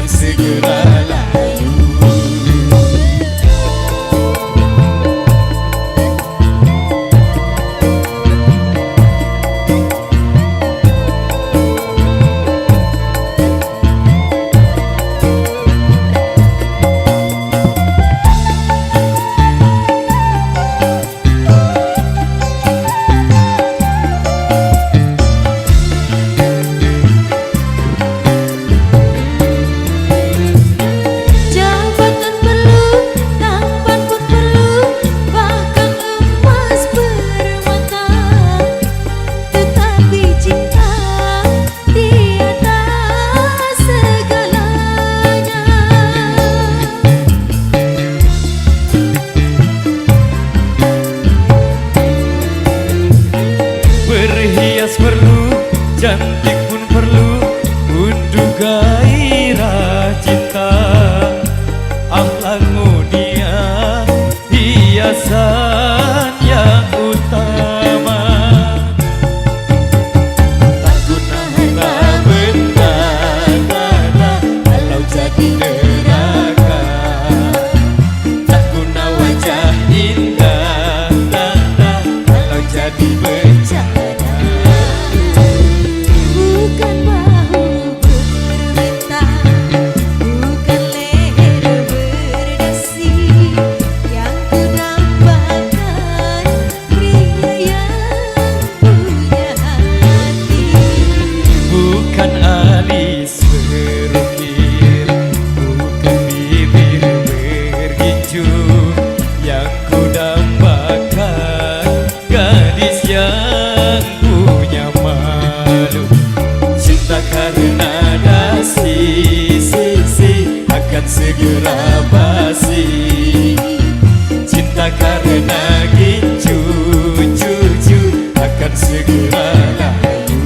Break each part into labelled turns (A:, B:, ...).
A: akan segera layu. Cantik pun perlu untuk gairah cinta. Akhlak mulia hiasan yang utama. Tak guna harta benda kalau jadi neraka. Tak guna wajah indah kalau jadi bencana. Segera basi, cinta karena gincu akan segera layu.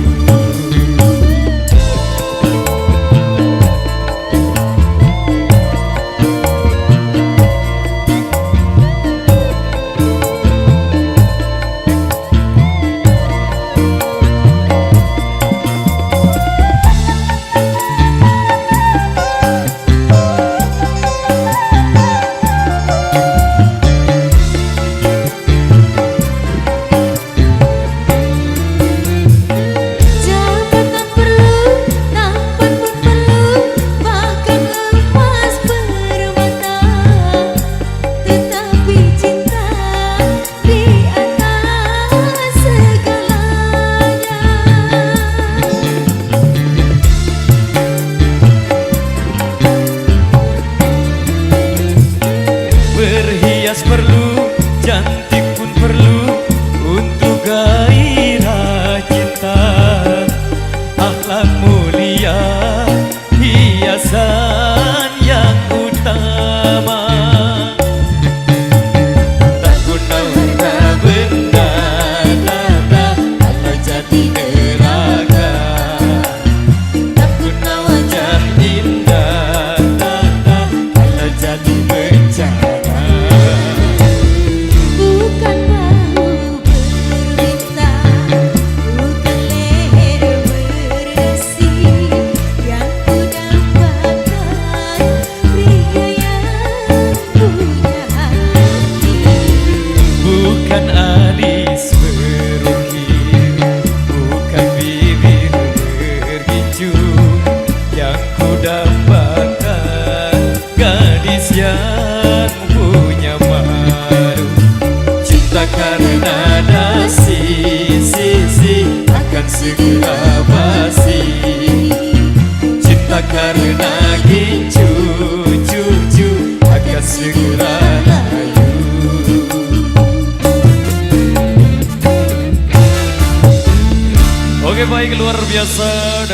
A: Perlu, cantik pun perlu untuk gairah cinta. Akhlak mulia hiasan yang utama. Tak guna harta benda kalau jadi neraka. Tak guna wajah indah kalau jadi bencana. Bukan alis berukir, bukan bibir bergincu yang ku dambakan, gadis yang punya malu. Cinta karena dasi akan segera basi. Cinta karena gincu akan segera layu. Oke, baik, luar biasa.